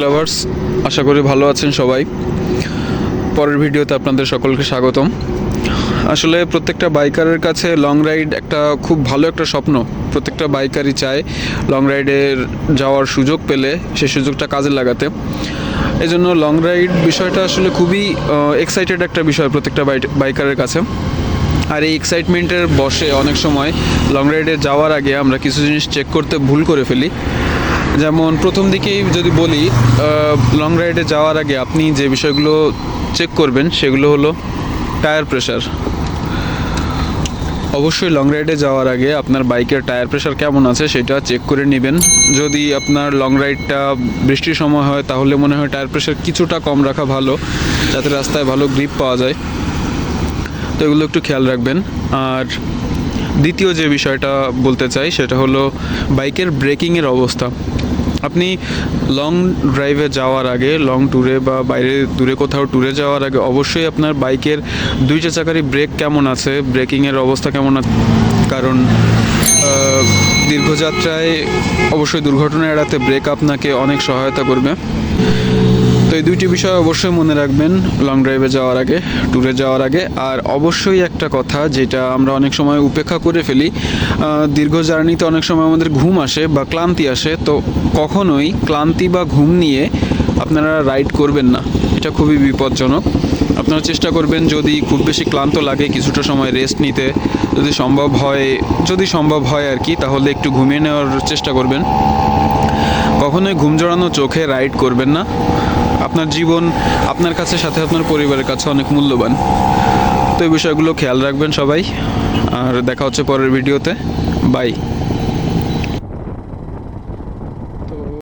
Lovers, আশা করি ভালো আছেন সবাই। পরের ভিডিওতে আপনাদের সকলকে স্বাগতম। আসলে প্রত্যেকটা বাইকারের কাছে লং রাইড একটা খুব ভালো একটা স্বপ্ন। প্রত্যেকটা বাইকারই চায় লং রাইডের যাওয়ার সুযোগ পেলে সেই সুযোগটা কাজে লাগাতে। এই জন্য লং রাইড বিষয়টা আসলে খুবই এক্সাইটেড একটা বিষয় প্রত্যেকটা বাইকারের কাছে। আর এই এক্সাইটমেন্টের বশে অনেক সময় লং রাইডে যাওয়ার আগে আমরা কিছু জিনিস চেক করতে ভুল করে ফেলি। যেমন প্রথম দিকেই যদি বলি, লং রাইডে যাওয়ার আগে আপনি যে বিষয়গুলো চেক করবেন সেগুলো হলো টায়ার প্রেশার। অবশ্যই লং রাইডে যাওয়ার আগে আপনার বাইকের টায়ার প্রেশার কেমন আছে সেটা চেক করে নেবেন। যদি আপনার লং রাইডটা বৃষ্টির সময় হয় তাহলে মনে হয় টায়ার প্রেশার কিছুটা কম রাখা ভালো, যাতে রাস্তায় ভালো গ্রিপ পাওয়া যায়। তো এগুলো একটু খেয়াল রাখবেন। আর দ্বিতীয় যে বিষয়টা বলতে চাই সেটা হলো বাইকের ব্রেকিংয়ের অবস্থা। আপনি লং ড্রাইভে যাওয়ার আগে, লং ট্যুরে বা বাইরে দূরে কোথাও ট্যুরে যাওয়ার আগে অবশ্যই আপনার বাইকের দুইটা চাকারই ব্রেক কেমন আছে, ব্রেকিংয়ের অবস্থা কেমন আছে। কারণ দীর্ঘযাত্রায় অবশ্যই দুর্ঘটনা এড়াতে ব্রেক আপনাকে অনেক সহায়তা করবে। তো এই দুইটি বিষয় অবশ্যই মনে রাখবেন লং ড্রাইভে যাওয়ার আগে, ট্যুরে যাওয়ার আগে। আর অবশ্যই একটা কথা যেটা আমরা অনেক সময় উপেক্ষা করে ফেলি, দীর্ঘ জার্নিতে অনেক সময় আমাদের ঘুম আসে বা ক্লান্তি আসে। তো কখনোই ক্লান্তি বা ঘুম নিয়ে আপনারা রাইড করবেন না, এটা খুবই বিপজ্জনক। আপনারা চেষ্টা করবেন যদি খুব বেশি ক্লান্ত লাগে কিছুটা সময় রেস্ট নিতে, যদি সম্ভব হয় আর কি, তাহলে একটু ঘুমিয়ে নেওয়ার চেষ্টা করবেন। কখনোই ঘুম জড়ানো চোখে রাইড করবেন না। আপনার জীবন আপনার কাছে, সাথে আপনার পরিবারের কাছে অনেক মূল্যবান। তো এই বিষয়গুলো খেয়াল রাখবেন সবাই। আর দেখা হচ্ছে পরের ভিডিওতে। বাই।